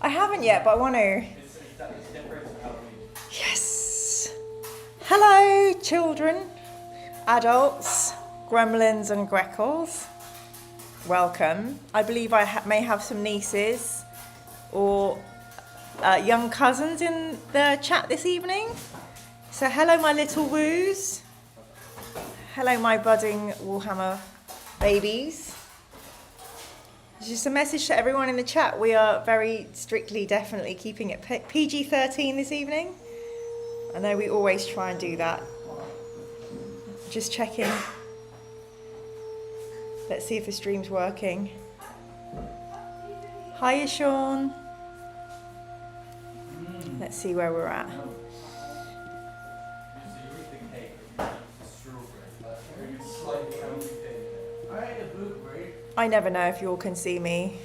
I haven't yet, but I want to. It's decorated for Halloween. Yes. Hello, children, adults, gremlins and greckles. Welcome. I believe I may have some nieces or young cousins in the chat this evening. So hello, my little woos. Hello, my budding Warhammer babies. Just a message to everyone in the chat. We are very strictly, definitely keeping it PG-13 this evening. I know we always try and do that. Just checking. Let's see if the stream's working. Hiya, Sean. Let's see where we're at. I never know if you all can see me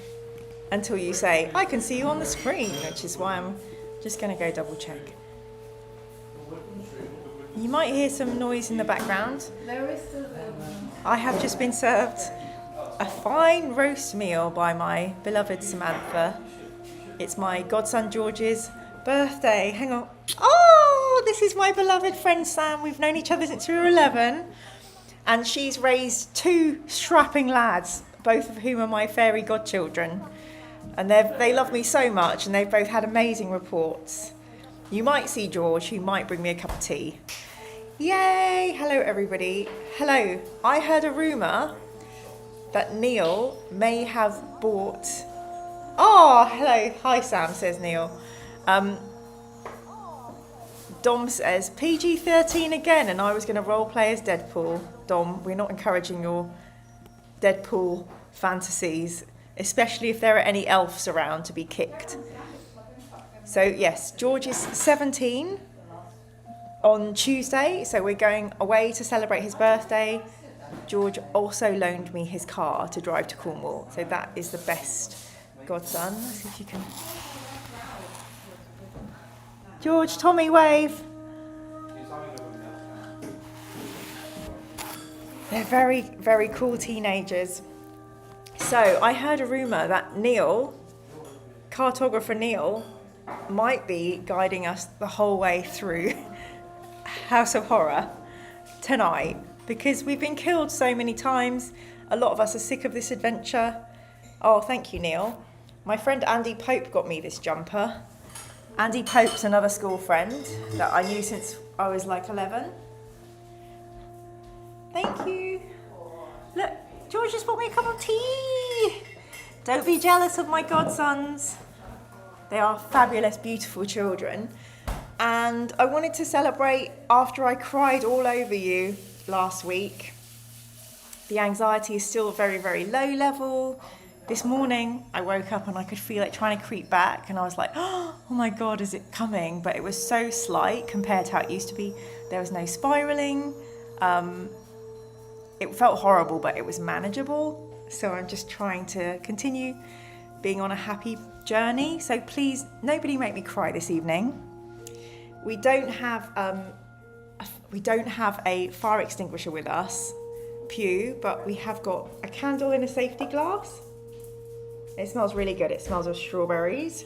until you say, I can see you on the screen, which is why I'm just going to go double check. You might hear some noise in the background. There is still I have just been served a fine roast meal by my beloved Samantha. It's my godson George's birthday. Hang on. Oh, this is my beloved friend Sam. We've known each other since we were 11. And she's raised two strapping lads, both of whom are my fairy godchildren. And they love me so much, and they've both had amazing reports. You might see George, who might bring me a cup of tea. Yay! Hello, everybody. Hello. I heard a rumour that Neil may have bought... Oh, hello. Hi, Sam, says Neil. Dom says, PG-13 again, and I was going to role play as Deadpool. Dom, we're not encouraging your Deadpool fantasies, especially if there are any elves around to be kicked. So yes, George is 17 on Tuesday, so we're going away to celebrate his birthday. George also loaned me his car to drive to Cornwall, so that is the best godson. Let's see if you can... George, Tommy, wave. They're very, very cool teenagers. So I heard a rumour that Neil, cartographer Neil, might be guiding us the whole way through House of Horror tonight, because we've been killed so many times. A lot of us are sick of this adventure. Oh, thank you, Neil. My friend Andy Pope got me this jumper. Andy Pope's another school friend that I knew since I was like 11. Thank you. Look, George just bought me a cup of tea. Don't be jealous of my godsons. They are fabulous, beautiful children. And I wanted to celebrate after I cried all over you last week. The anxiety is still very, very low level. This morning, I woke up and I could feel it trying to creep back, and I was like, oh my God, is it coming? But it was so slight compared to how it used to be. There was no spiraling. It felt horrible, but it was manageable. So I'm just trying to continue being on a happy journey. So please, nobody make me cry this evening. We don't have a fire extinguisher with us, Pew, but we have got a candle in a safety glass. It smells really good. It smells of strawberries.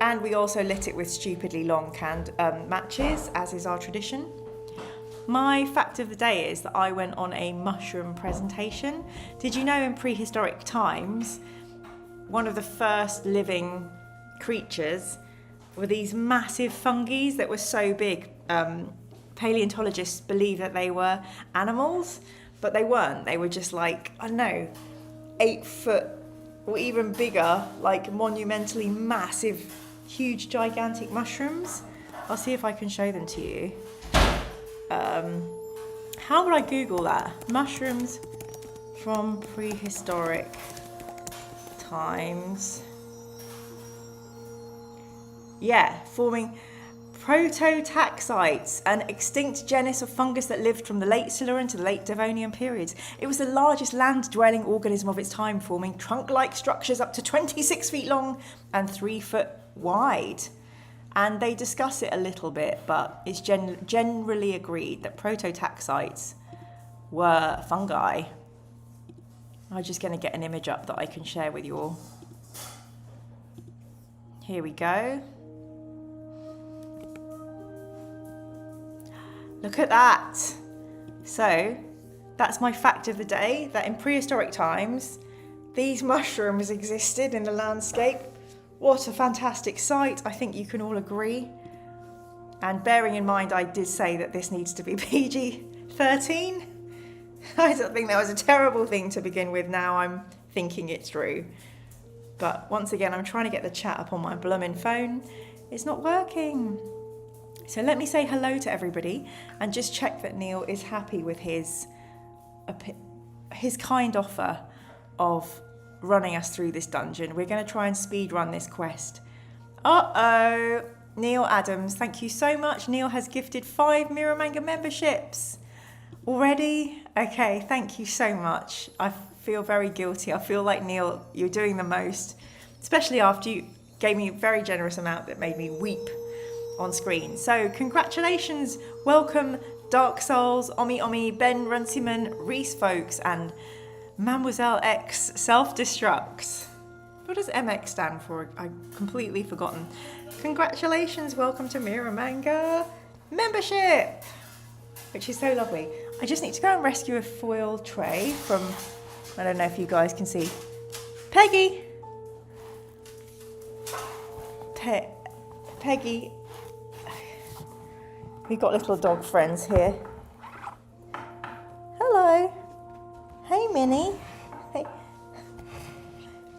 And we also lit it with stupidly long matches, as is our tradition. My fact of the day is that I went on a mushroom presentation. Did you know in prehistoric times, one of the first living creatures were these massive fungi that were so big? Paleontologists believe that they were animals, but they weren't. They were just like, I don't know, 8 foot or even bigger, like monumentally massive, huge, gigantic mushrooms. I'll see if I can show them to you. How would I Google that? Mushrooms from prehistoric times. Yeah, forming prototaxites, an extinct genus of fungus that lived from the late Silurian to the late Devonian periods. It was the largest land-dwelling organism of its time, forming trunk-like structures up to 26 feet long and 3 foot wide. And they discuss it a little bit, but it's generally agreed that prototaxites were fungi. I'm just going to get an image up that I can share with you all. Here we go. Look at that. So that's my fact of the day, that in prehistoric times, these mushrooms existed in the landscape. What a fantastic sight. I think you can all agree. And bearing in mind, I did say that this needs to be PG-13. I don't think that was a terrible thing to begin with. Now I'm thinking it through. But once again, I'm trying to get the chat up on my blooming phone. It's not working. So let me say hello to everybody and just check that Neil is happy with his kind offer of running us through this dungeon. We're going to try and speed run this quest. Uh-oh. Neil Adams, thank you so much. Neil has gifted 5 Mirror Manga memberships already. Okay, thank you so much. I feel very guilty. I feel like, Neil, you're doing the most, especially after you gave me a very generous amount that made me weep on screen. So congratulations. Welcome Dark Souls, Omi Omi, Ben Runciman, Reese Folks, and Mademoiselle X Self-Destruct. What does MX stand for? I've completely forgotten. Congratulations, welcome to Mirror Manga membership, which is so lovely. I just need to go and rescue a foil tray from, I don't know if you guys can see, Peggy. Peggy. We've got little dog friends here. Hello. Hey, Minnie. Hey.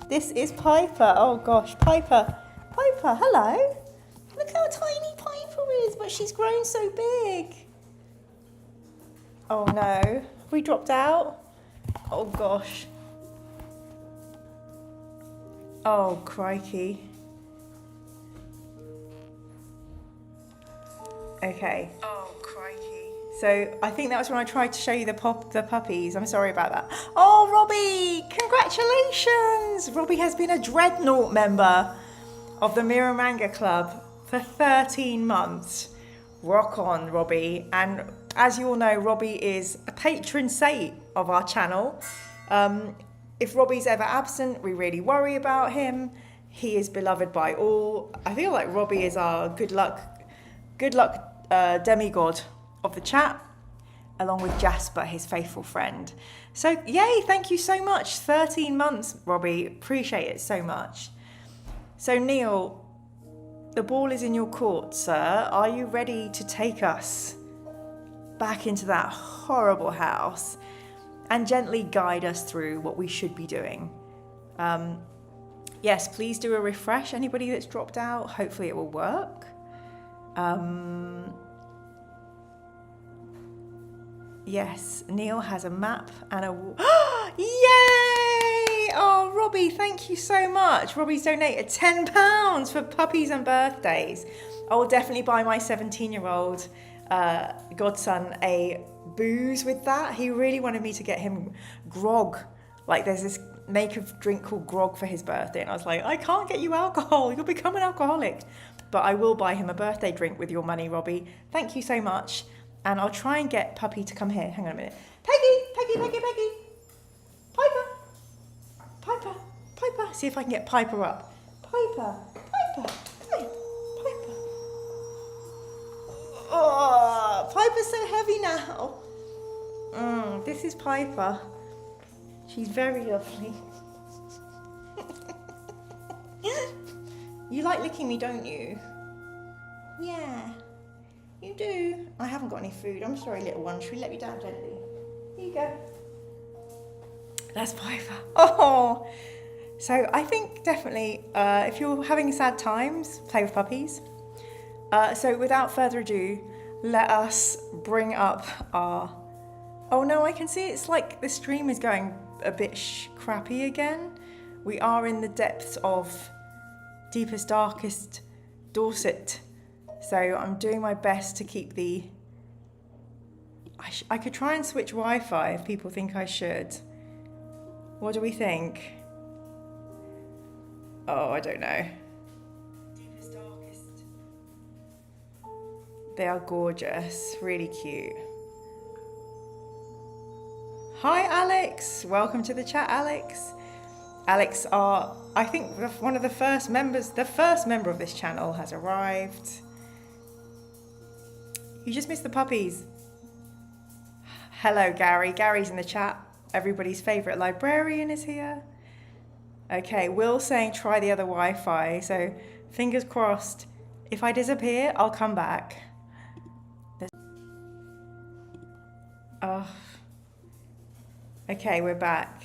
This is Piper. Oh gosh, Piper. Piper, hello. Look how tiny Piper is, but she's grown so big. Oh no, have we dropped out? Oh gosh. Oh crikey. Okay. Oh crikey. So I think that was when I tried to show you the puppies. I'm sorry about that. Oh, Robbie, congratulations. Robbie has been a Dreadnought member of the Mirror Manga Club for 13 months. Rock on, Robbie. And as you all know, Robbie is a patron saint of our channel. If Robbie's ever absent, we really worry about him. He is beloved by all. I feel like Robbie is our good luck demigod of the chat, along with Jasper, his faithful friend. So yay, thank you so much. 13 months, Robbie. Appreciate it so much. So Neil, the ball is in your court, sir. Are you ready to take us back into that horrible house and gently guide us through what we should be doing? Yes, please do a refresh. Anybody that's dropped out, hopefully it will work. Yes, Neil has a map and a... Yay! Oh, Robbie, thank you so much. Robbie's donated £10 for puppies and birthdays. I will definitely buy my 17-year-old godson a booze with that. He really wanted me to get him grog. Like, there's this make a drink called grog for his birthday. And I was like, I can't get you alcohol. You'll become an alcoholic. But I will buy him a birthday drink with your money, Robbie. Thank you so much. And I'll try and get Puppy to come here. Hang on a minute. Peggy. Piper. See if I can get Piper up. Piper. Oh, Piper's so heavy now. This is Piper. She's very lovely. You like licking me, don't you? Yeah, you do. I haven't got any food. I'm sorry, little one. Should we let you down gently? Here you go. That's Piper. Oh, so I think definitely if you're having sad times, play with puppies. So without further ado, let us bring up our... Oh no, I can see it's like the stream is going a bit crappy again. We are in the depths of deepest, darkest Dorset. So I'm doing my best to keep the... I could try and switch Wi-Fi if people think I should. What do we think? Oh, I don't know. Deepest, darkest. They are gorgeous, really cute. Hi, Alex. Welcome to the chat, Alex. Alex are, I think, one of the first members, the first member of this channel has arrived. You just missed the puppies. Hello, Gary. Gary's in the chat. Everybody's favourite librarian is here. Okay, Will's saying try the other Wi-Fi. So fingers crossed. If I disappear, I'll come back. Oh. Okay, we're back.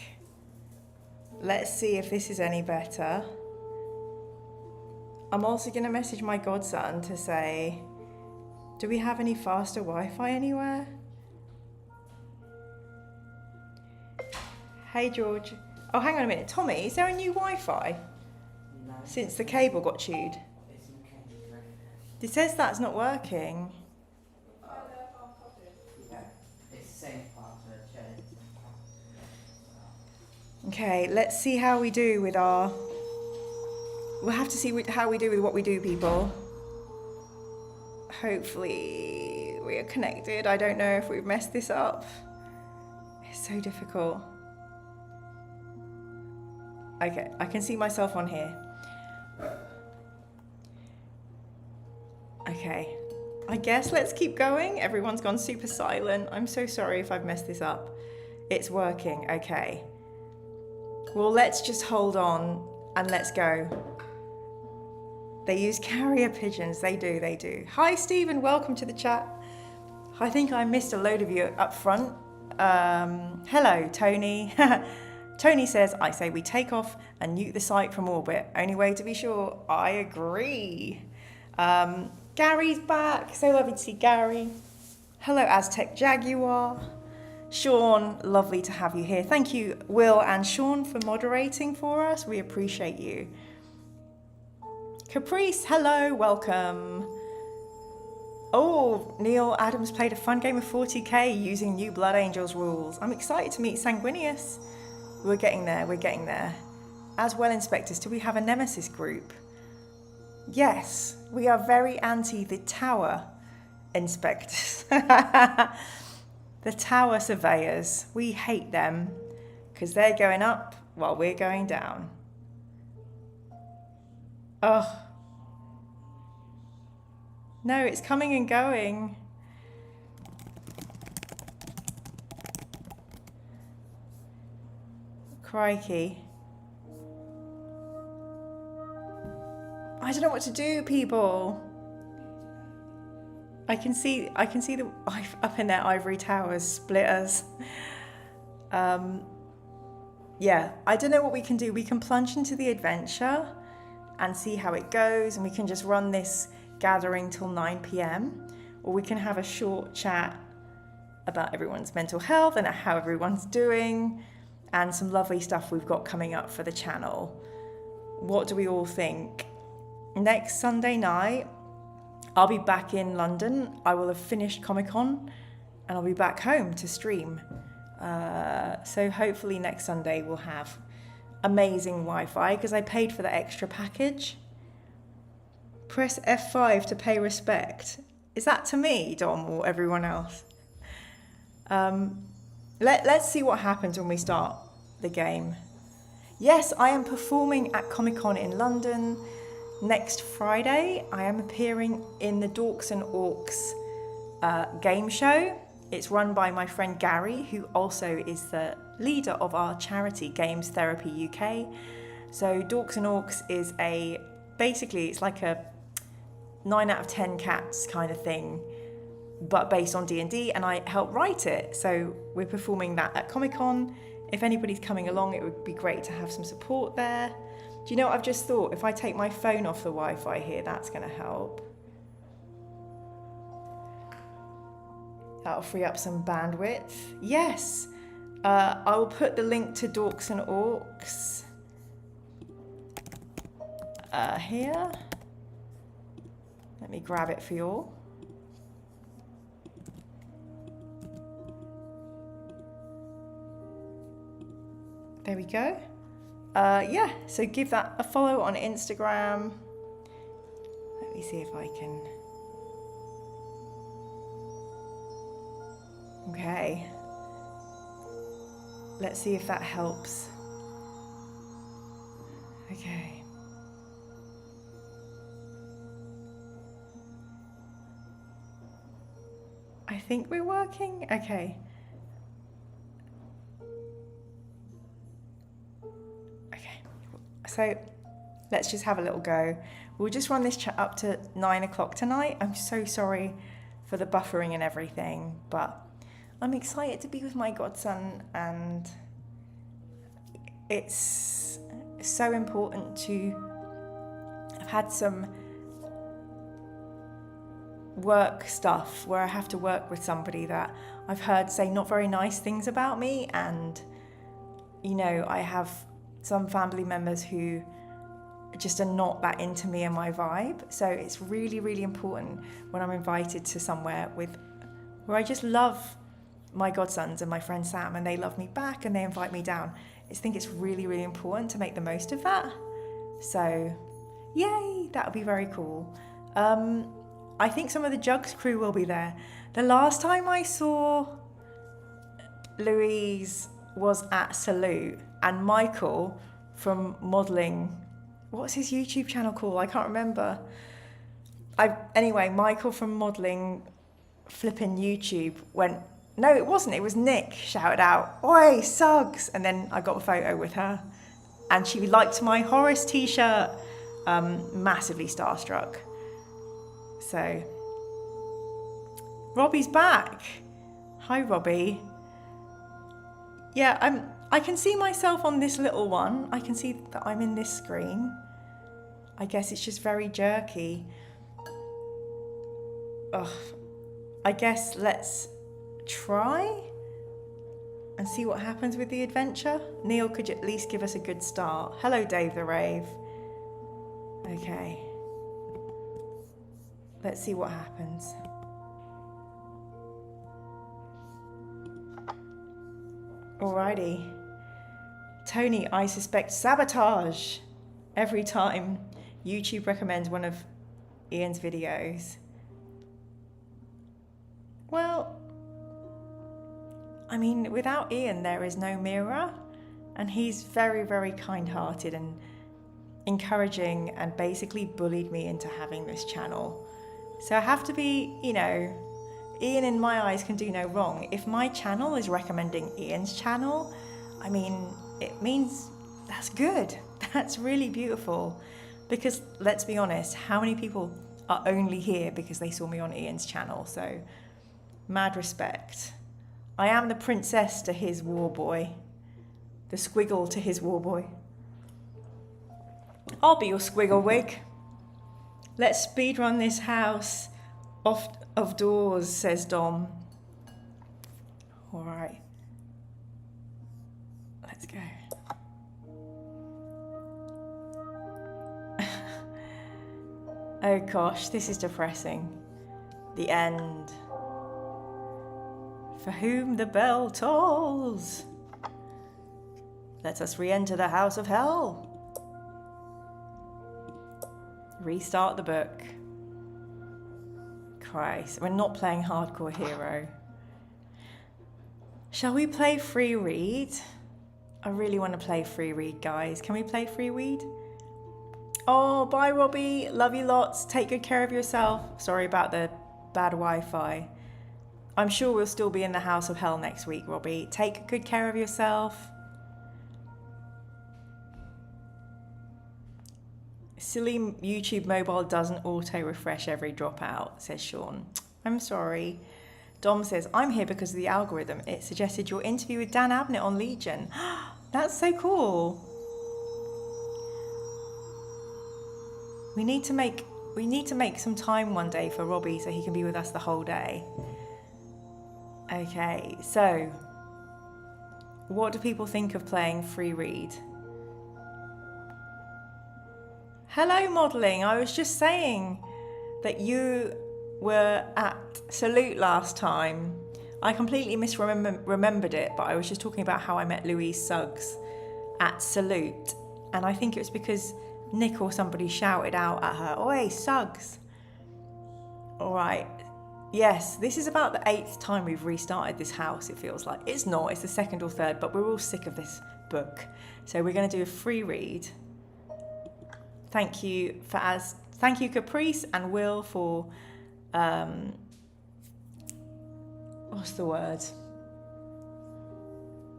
Let's see if this is any better. I'm also going to message my godson to say, do we have any faster Wi-Fi anywhere? Hey, George. Oh, hang on a minute. Tommy, is there a new Wi-Fi? No. Since the cable got chewed? It says that's not working. It's the same password, Okay, let's see how we do with our... We'll have to see how we do with what we do, people. Hopefully we are connected. I don't know if we've messed this up. It's so difficult. Okay, I can see myself on here. Okay, I guess let's keep going. Everyone's gone super silent. I'm so sorry if I've messed this up. It's working, okay. Well, let's just hold on and let's go. They use carrier pigeons. They do, they do. Hi, Stephen. Welcome to the chat. I think I missed a load of you up front. Hello, Tony. Tony says, I say we take off and nuke the site from orbit. Only way to be sure. I agree. Gary's back. So lovely to see Gary. Hello, Aztec Jaguar. Sean, lovely to have you here. Thank you, Will and Sean, for moderating for us. We appreciate you. Caprice, hello, welcome. Oh, Neil Adams played a fun game of 40k using new Blood Angels rules. I'm excited to meet Sanguinius. We're getting there, we're getting there. As well, inspectors, do we have a nemesis group? Yes, we are very anti the tower inspectors. The tower surveyors, we hate them because they're going up while we're going down. Oh. No, it's coming and going. Crikey. I don't know what to do, people. I can see the up in their ivory towers split us. Yeah, I don't know what we can do. We can plunge into the adventure and see how it goes, and we can just run this gathering till 9 p.m. or we can have a short chat about everyone's mental health and how everyone's doing and some lovely stuff we've got coming up for the channel. What do we all think? Next Sunday night, I'll be back in London. I will have finished Comic-Con and I'll be back home to stream. So hopefully next Sunday we'll have amazing Wi-Fi because I paid for the extra package. Press F5 to pay respect. Is that to me, Dom, or everyone else? Let's see what happens when we start the game. Yes, I am performing at Comic-Con in London. Next Friday, I am appearing in the Dorks and Orcs game show. It's run by my friend Gary, who also is the leader of our charity, Games Therapy UK. So Dorks and Orcs is basically it's like a 9 out of 10 cats kind of thing, but based on D&D, and I helped write it. So we're performing that at Comic-Con. If anybody's coming along, it would be great to have some support there. Do you know what I've just thought? If I take my phone off the Wi-Fi here, that's going to help. That'll free up some bandwidth. Yes, I will put the link to Dorks and Orcs here. Let me grab it for you all. There we go. Yeah, so give that a follow on Instagram. Let me see if I can. Okay. Let's see if that helps. Okay. I think we're working. Okay. Okay. So let's just have a little go. We'll just run this chat up to 9 o'clock tonight. I'm so sorry for the buffering and everything, but I'm excited to be with my godson, and it's so important to. I've had some work stuff where I have to work with somebody that I've heard say not very nice things about me, and you know, I have some family members who just are not that into me and my vibe. So it's really, really important when I'm invited to somewhere where I just love my godsons and my friend Sam, and they love me back and they invite me down. I think it's really, really important to make the most of that. So yay, that would be very cool. I think some of the Jugs crew will be there. The last time I saw Louise was at Salute, and Michael from modelling, what's his YouTube channel called? I can't remember. Anyway, Michael from modelling flipping YouTube went, no, it wasn't, it was Nick, shouted out, "Oi, Suggs!" And then I got a photo with her, and she liked my Horace t-shirt. Massively starstruck. So, Robbie's back. Hi, Robbie. Yeah, I can see myself on this little one. I can see that I'm in this screen. I guess it's just very jerky. Ugh. I guess let's try and see what happens with the adventure. Neil, could you at least give us a good start? Hello, Dave the Rave. Okay. Let's see what happens. Alrighty. Tony, I suspect sabotage every time YouTube recommends one of Ian's videos. Well, I mean, without Ian, there is no mirror, and he's very, very kind-hearted and encouraging, and basically bullied me into having this channel. So I have to be, you know, Ian in my eyes can do no wrong. If my channel is recommending Ian's channel, I mean, it means that's good. That's really beautiful. Because let's be honest, how many people are only here because they saw me on Ian's channel? So, mad respect. I am the princess to his war boy. The squiggle to his war boy. I'll be your squiggle wig. Let's speedrun this house off of doors, says Dom. All right. Let's go. Oh gosh, this is depressing. The end. For whom the bell tolls. Let us re-enter the house of hell. Restart the book. Christ, we're not playing Hardcore Hero. Shall we play free read? I really want to play free read, guys. Can we play free read? Oh, bye, Robbie. Love you lots. Take good care of yourself. Sorry about the bad Wi-Fi. I'm sure we'll still be in the house of hell next week, Robbie. Take good care of yourself. Silly YouTube mobile doesn't auto-refresh every dropout, says Sean. I'm sorry. Dom says, I'm here because of the algorithm. It suggested your interview with Dan Abnett on Legion. That's so cool. We need to make some time one day for Robbie so he can be with us the whole day. Okay, so what do people think of playing free read? Hello, modelling. I was just saying that you were at Salute last time. I completely misremembered it, but I was just talking about how I met Louise Suggs at Salute. And I think it was because Nick or somebody shouted out at her, "Oi, Suggs." All right. Yes, this is about the 8th time we've restarted this house, it feels like. It's not, it's the 2nd or 3rd, but we're all sick of this book. So we're going to do a free read. Thank you Caprice and Will for what's the word?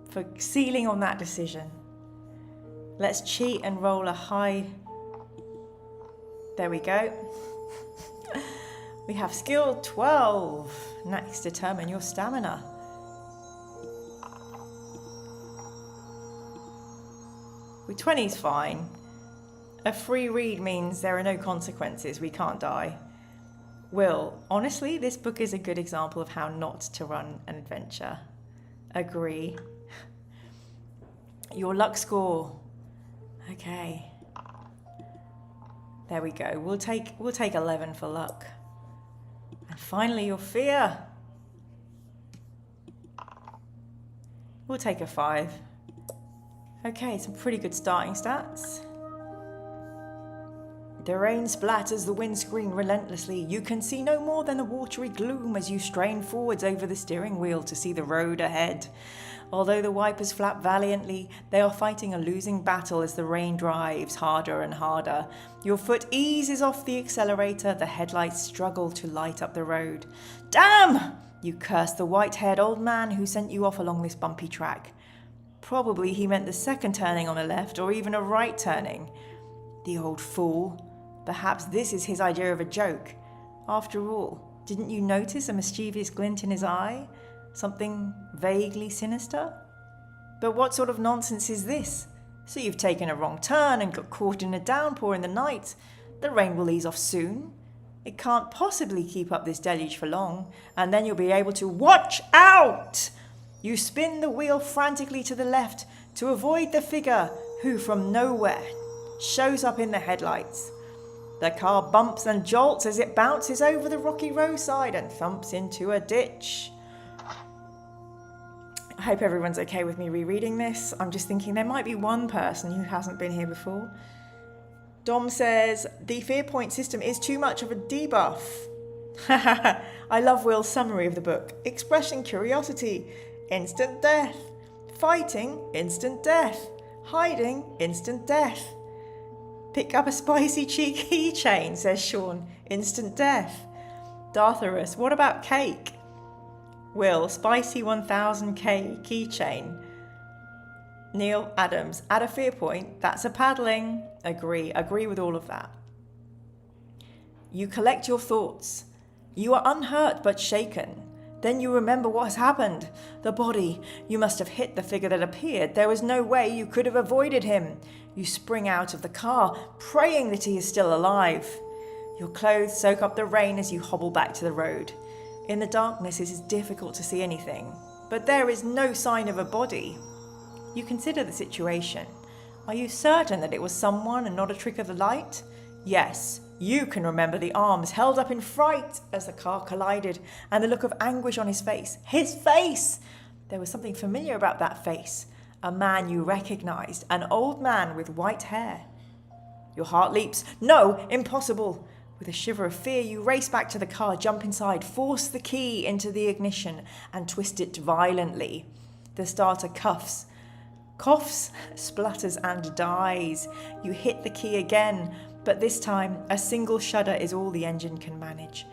For sealing on that decision. Let's cheat and roll a high. There we go. We have skill 12. Next, determine your stamina. With 20 is fine. A free read means there are no consequences. We can't die. Will, honestly, this book is a good example of how not to run an adventure. Agree. Your luck score. Okay. There we go. We'll take 11 for luck. And finally, your fear. We'll take a 5. Okay, some pretty good starting stats. The rain splatters the windscreen relentlessly. You can see no more than the watery gloom as you strain forwards over the steering wheel to see the road ahead. Although the wipers flap valiantly, they are fighting a losing battle as the rain drives harder and harder. Your foot eases off the accelerator, the headlights struggle to light up the road. Damn! You curse the white-haired old man who sent you off along this bumpy track. Probably he meant the second turning on the left or even a right turning. The old fool. Perhaps this is his idea of a joke. After all, didn't you notice a mischievous glint in his eye? Something vaguely sinister? But what sort of nonsense is this? So you've taken a wrong turn and got caught in a downpour in the night. The rain will ease off soon. It can't possibly keep up this deluge for long, and then you'll be able to watch out! You spin the wheel frantically to the left to avoid the figure who from nowhere shows up in the headlights. The car bumps and jolts as it bounces over the rocky roadside and thumps into a ditch. I hope everyone's okay with me rereading this. I'm just thinking there might be one person who hasn't been here before. Dom says, the fear point system is too much of a debuff. I love Will's summary of the book. Expressing curiosity, instant death. Fighting, instant death. Hiding, instant death. Pick up a spicy cheek keychain, says Sean. Instant death. Dartharus, what about cake? Will, spicy 1000k keychain. Neil Adams, add a fear point. That's a paddling. Agree with all of that. You collect your thoughts. You are unhurt but shaken. Then you remember what has happened. The body. You must have hit the figure that appeared. There was no way you could have avoided him. You spring out of the car, praying that he is still alive. Your clothes soak up the rain as you hobble back to the road. In the darkness, it is difficult to see anything, but there is no sign of a body. You consider the situation. Are you certain that it was someone and not a trick of the light? Yes, you can remember the arms held up in fright as the car collided and the look of anguish on his face. His face! There was something familiar about that face. A man you recognized, an old man with white hair. Your heart leaps. No, impossible. With a shiver of fear, you race back to the car, jump inside, force the key into the ignition and twist it violently. The starter coughs, splutters and dies. You hit the key again, but this time a single shudder is all the engine can manage.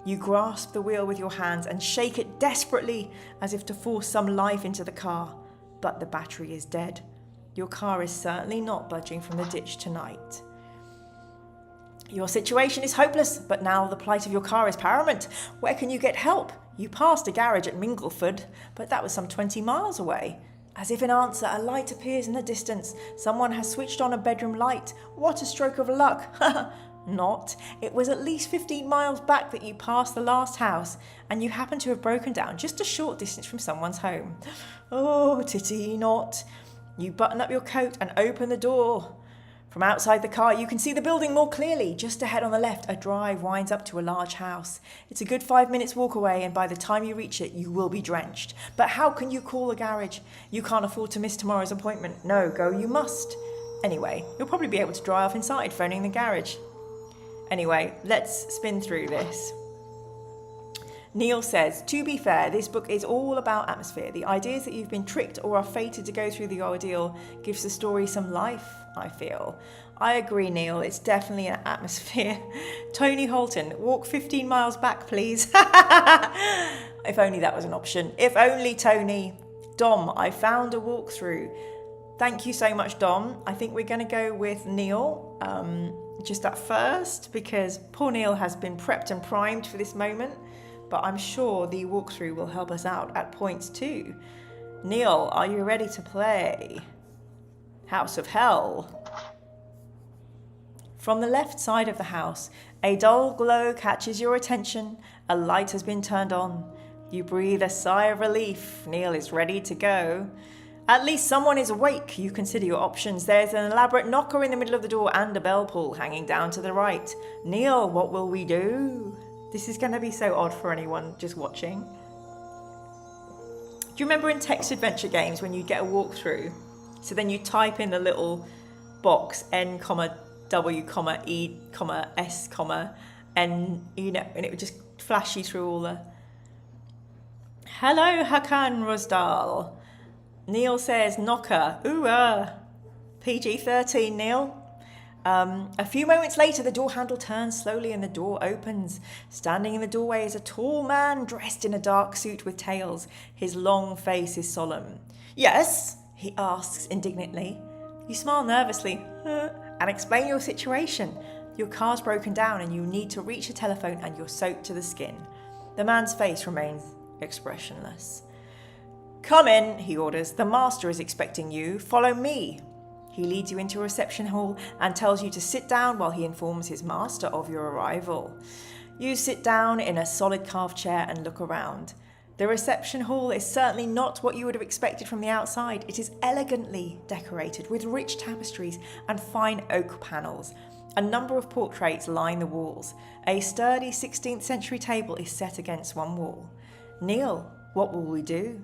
You grasp the wheel with your hands and shake it desperately as if to force some life into the car, but the battery is dead. Your car is certainly not budging from the ditch tonight. Your situation is hopeless, but now the plight of your car is paramount. Where can you get help? You passed a garage at Mingleford, but that was some 20 miles away. As if in answer, a light appears in the distance. Someone has switched on a bedroom light. What a stroke of luck. Not. It was at least 15 miles back that you passed the last house, and you happen to have broken down just a short distance from someone's home. Oh, titty not. You button up your coat and open the door. From outside the car, you can see the building more clearly. Just ahead on the left, a drive winds up to a large house. It's a good 5 minutes walk away, and by the time you reach it, you will be drenched. But how can you call a garage? You can't afford to miss tomorrow's appointment. No, go you must. Anyway, you'll probably be able to dry off inside, phoning the garage. Anyway, let's spin through this. Neil says, to be fair, this book is all about atmosphere. The ideas that you've been tricked or are fated to go through the ordeal gives the story some life, I feel. I agree, Neil. It's definitely an atmosphere. Tony Holton, walk 15 miles back, please. If only that was an option. If only, Tony. Dom, I found a walkthrough. Thank you so much, Dom. I think we're going to go with Neil just at first because poor Neil has been prepped and primed for this moment. But I'm sure the walkthrough will help us out at points too. Neil, are you ready to play House of Hell? From the left side of the house, a dull glow catches your attention. A light has been turned on. You breathe a sigh of relief. Neil is ready to go. At least someone is awake. You consider your options. There's an elaborate knocker in the middle of the door and a bell pull hanging down to the right. Neil, what will we do? This is going to be so odd for anyone just watching. Do you remember in text adventure games when you get a walkthrough? So then you type in the little box N, W, E, S, N, you know, and it would just flash you through all the... Hello, Hakan Rosdal. Neil says, knocker. Ooh, PG-13, Neil. A few moments later, the door handle turns slowly and the door opens. Standing in the doorway is a tall man dressed in a dark suit with tails. His long face is solemn. Yes, he asks indignantly. You smile nervously and explain your situation. Your car's broken down and you need to reach a telephone and you're soaked to the skin. The man's face remains expressionless. Come in, he orders. The master is expecting you. Follow me. He leads you into a reception hall and tells you to sit down while he informs his master of your arrival. You sit down in a solid carved chair and look around. The reception hall is certainly not what you would have expected from the outside. It is elegantly decorated with rich tapestries and fine oak panels. A number of portraits line the walls. A sturdy 16th century table is set against one wall. Neil, what will we do?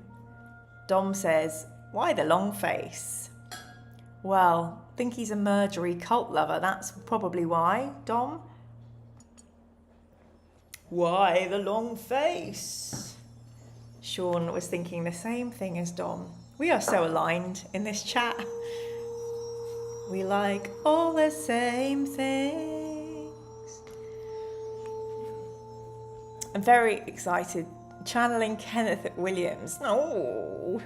Dom says, why the long face? Well, think he's a murdery cult lover. That's probably why, Dom. Why the long face? Sean was thinking the same thing as Dom. We are so aligned in this chat. We like all the same things. I'm very excited. Channeling Kenneth Williams. Oh,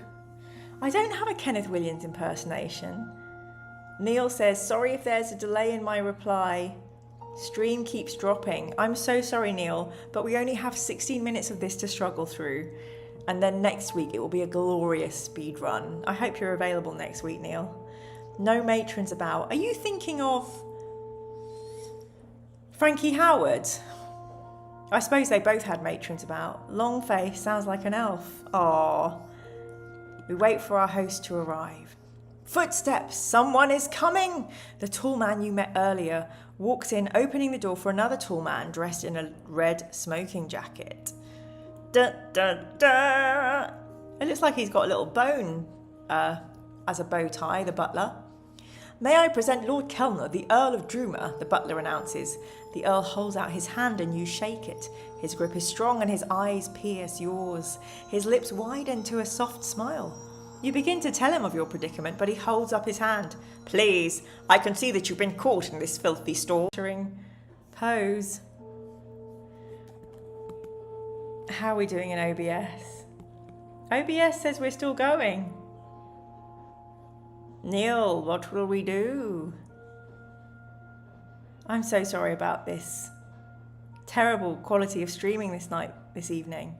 I don't have a Kenneth Williams impersonation. Neil says, sorry if there's a delay in my reply. Stream keeps dropping. I'm so sorry, Neil, but we only have 16 minutes of this to struggle through. And then next week it will be a glorious speed run. I hope you're available next week, Neil. No matrons about. Are you thinking of Frankie Howard? I suppose they both had matrons about. Long face sounds like an elf. Aww. We wait for our host to arrive. Footsteps! Someone is coming! The tall man you met earlier walks in, opening the door for another tall man dressed in a red smoking jacket. Da, da, da. It looks like he's got a little bone as a bow tie, the butler. May I present Lord Kellner, the Earl of Drumer, the butler announces. The Earl holds out his hand and you shake it. His grip is strong and his eyes pierce yours. His lips widen to a soft smile. You begin to tell him of your predicament, but he holds up his hand. Please, I can see that you've been caught in this filthy store. Pose. How are we doing in OBS? OBS says we're still going. Neil, what will we do? I'm so sorry about this terrible quality of streaming this evening.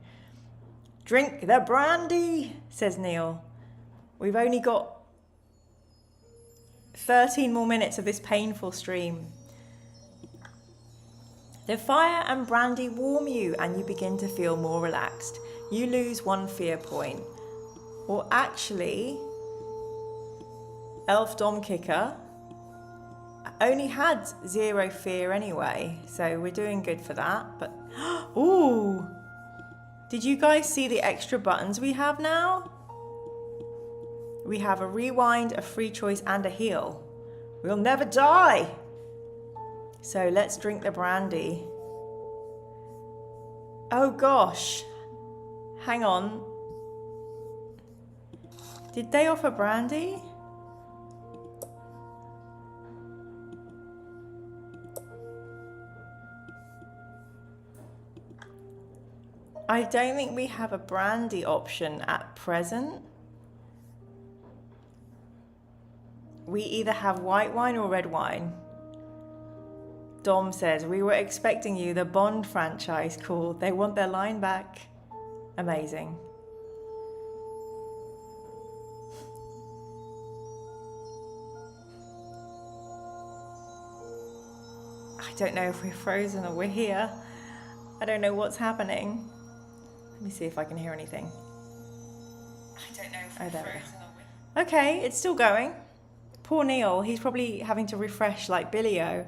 Drink the brandy, says Neil. We've only got 13 more minutes of this painful stream. The fire and brandy warm you and you begin to feel more relaxed. You lose 1 fear point. Or actually, Elf Dom Kicker only had 0 fear anyway, so we're doing good for that. But ooh, did you guys see the extra buttons we have now? We have a rewind, a free choice, and a heal. We'll never die. So let's drink the brandy. Oh gosh. Hang on. Did they offer brandy? I don't think we have a brandy option at present. We either have white wine or red wine. Dom says, we were expecting you, the Bond franchise called. They want their line back. Amazing. I don't know if we're frozen or we're here. I don't know what's happening. Let me see if I can hear anything. I don't know if we're frozen or we're... Okay, it's still going. Poor Neil, he's probably having to refresh like Billy-O.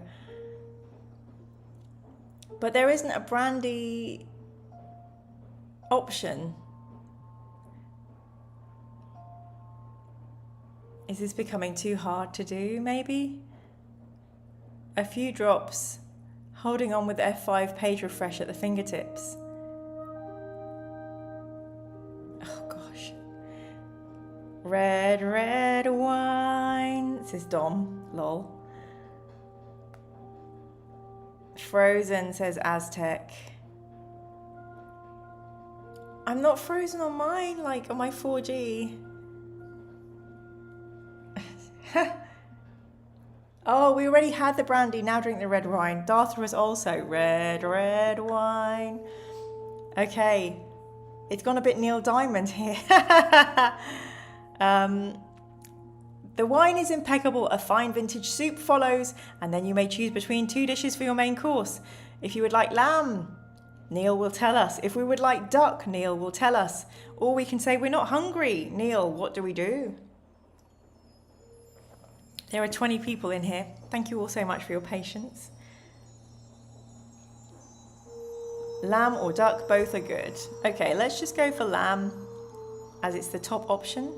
But there isn't a brandy option. Is this becoming too hard to do, maybe? A few drops, holding on with F5 page refresh at the fingertips. Oh gosh. Red, red wine, says Dom, lol. Frozen, says Aztec. I'm not frozen on mine, like on my 4G. Oh, we already had the brandy, now drink the red wine. Dartha is also red, red wine. Okay, it's gone a bit Neil Diamond here. The wine is impeccable, a fine vintage soup follows, and then you may choose between 2 dishes for your main course. If you would like lamb, Neil will tell us. If we would like duck, Neil will tell us. Or we can say we're not hungry. Neil, what do we do? There are 20 people in here. Thank you all so much for your patience. Lamb or duck, both are good. Okay, let's just go for lamb, as it's the top option.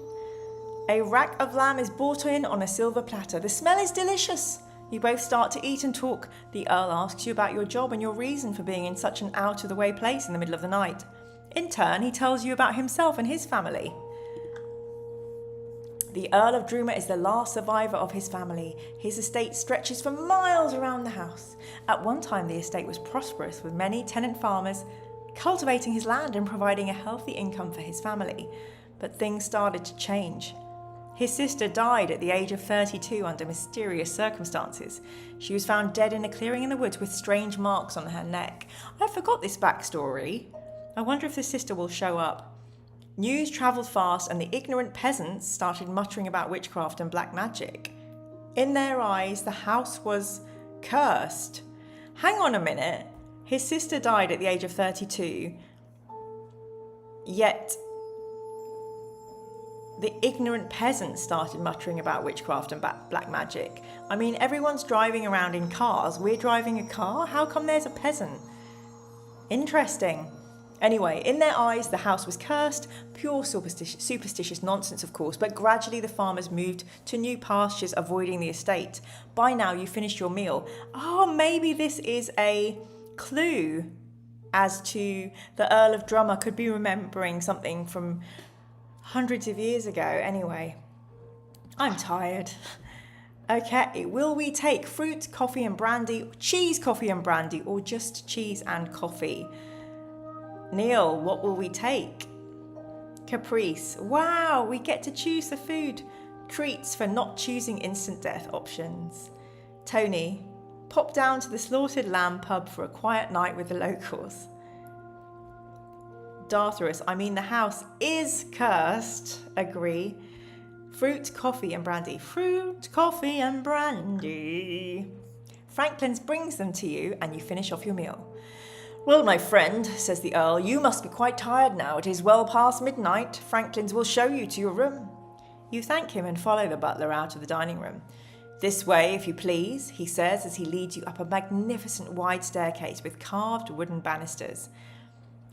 A rack of lamb is brought in on a silver platter. The smell is delicious. You both start to eat and talk. The Earl asks you about your job and your reason for being in such an out-of-the-way place in the middle of the night. In turn, he tells you about himself and his family. The Earl of Druma is the last survivor of his family. His estate stretches for miles around the house. At one time, the estate was prosperous, with many tenant farmers cultivating his land and providing a healthy income for his family. But things started to change. His sister died at the age of 32 under mysterious circumstances. She was found dead in a clearing in the woods with strange marks on her neck. I forgot this backstory. I wonder if the sister will show up. News travelled fast and the ignorant peasants started muttering about witchcraft and black magic. In their eyes, the house was cursed. Hang on a minute. His sister died at the age of 32, yet the ignorant peasants started muttering about witchcraft and black magic. I mean, everyone's driving around in cars. We're driving a car? How come there's a peasant? Interesting. Anyway, in their eyes, the house was cursed. Pure superstitious nonsense, of course, but gradually the farmers moved to new pastures, avoiding the estate. By now, you finished your meal. Oh, maybe this is a clue as to the Earl of Drummer could be remembering something from hundreds of years ago. Anyway, I'm tired. Okay, will we take fruit, coffee and brandy, cheese, coffee and brandy, or just cheese and coffee? Neil, what will we take? Caprice. Wow, we get to choose the food. Treats for not choosing instant death options. Tony, pop down to the Slaughtered Lamb pub for a quiet night with the locals. Dartharus, I mean the house is cursed. Agree. Fruit, coffee and brandy. Fruit, coffee and brandy. Franklin's brings them to you and you finish off your meal. Well, my friend, says the Earl, you must be quite tired now. It is well past midnight. Franklin's will show you to your room. You thank him and follow the butler out of the dining room. This way, if you please, he says as he leads you up a magnificent wide staircase with carved wooden banisters.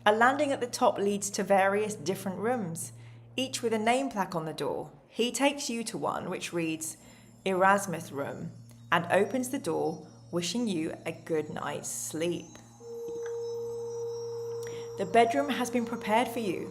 A landing at the top leads to various different rooms, each with a name plaque on the door. He takes you to one which reads Erasmus Room and opens the door, wishing you a good night's sleep. The bedroom has been prepared for you.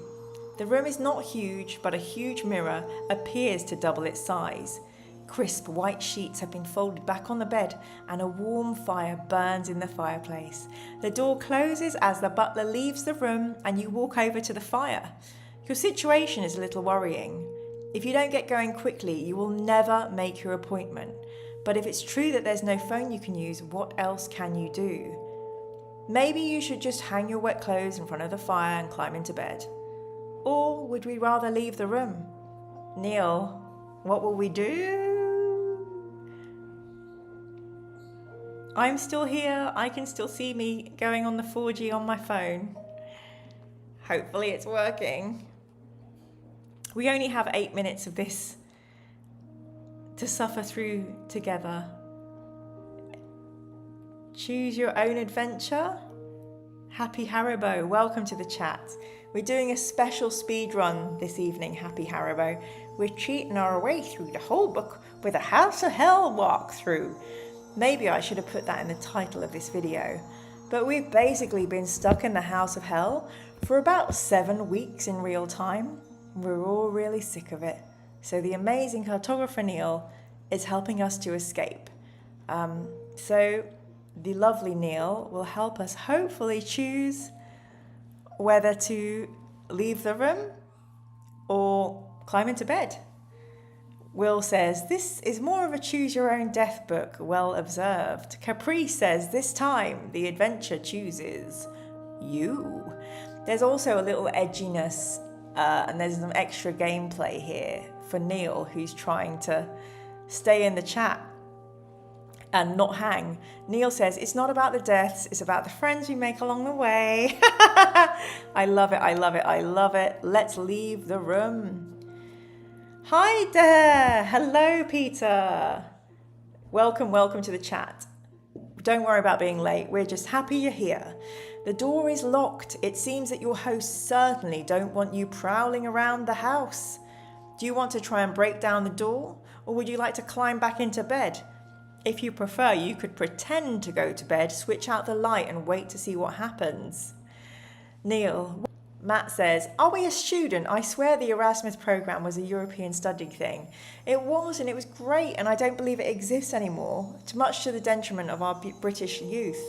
The room is not huge, but a huge mirror appears to double its size. Crisp white sheets have been folded back on the bed and a warm fire burns in the fireplace. The door closes as the butler leaves the room and you walk over to the fire. Your situation is a little worrying. If you don't get going quickly, you will never make your appointment. But if it's true that there's no phone you can use, what else can you do? Maybe you should just hang your wet clothes in front of the fire and climb into bed. Or would we rather leave the room? Neil, what will we do? I'm still here. I can still see me going on the 4G on my phone. Hopefully it's working. We only have 8 minutes of this to suffer through together. Choose your own adventure. Happy Haribo, welcome to the chat. We're doing a special speed run this evening, Happy Haribo. We're cheating our way through the whole book with a House of Hell walkthrough. Maybe I should have put that in the title of this video. But we've basically been stuck in the House of Hell for about 7 weeks in real time. We're all really sick of it. So the amazing cartographer Neil is helping us to escape. So the lovely Neil will help us hopefully choose whether to leave the room or climb into bed. Will says, this is more of a choose your own death book, well observed. Capri says, this time the adventure chooses you. There's also a little edginess and there's some extra gameplay here for Neil, who's trying to stay in the chat and not hang. Neil says, it's not about the deaths, it's about the friends we make along the way. I love it, I love it, I love it. Let's leave the room. Hi there. Hello, Peter. Welcome, welcome to the chat. Don't worry about being late. We're just happy you're here. The door is locked. It seems that your hosts certainly don't want you prowling around the house. Do you want to try and break down the door, or would you like to climb back into bed? If you prefer, you could pretend to go to bed, switch out the light and wait to see what happens. Neil. Matt says, are we a student? I swear the Erasmus programme was a European study thing. It was, and it was great, and I don't believe it exists anymore, much to the detriment of our British youth.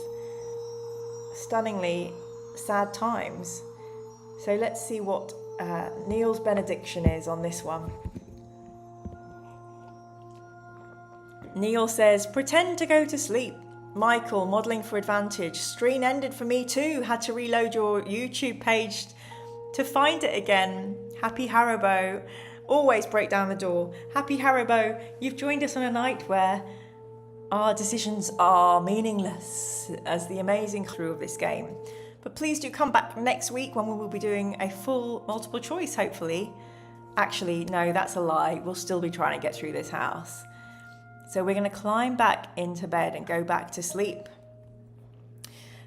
Stunningly sad times. So let's see what Neil's benediction is on this one. Neil says, pretend to go to sleep. Michael, modelling for advantage. Stream ended for me too. Had to reload your YouTube page to find it again. Happy Haribo. Always break down the door. Happy Haribo, you've joined us on a night where our decisions are meaningless as the amazing through of this game. But please do come back next week when we will be doing a full multiple choice, hopefully. Actually, no, that's a lie. We'll still be trying to get through this house. So we're going to climb back into bed and go back to sleep.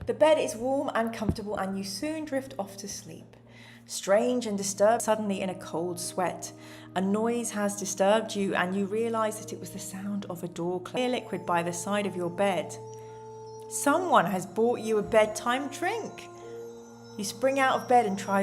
The bed is warm and comfortable and you soon drift off to sleep. Strange and disturbed suddenly in a cold sweat. A noise has disturbed you and you realise that it was the sound of a door clear liquid by the side of your bed. Someone has bought you a bedtime drink. You spring out of bed and try the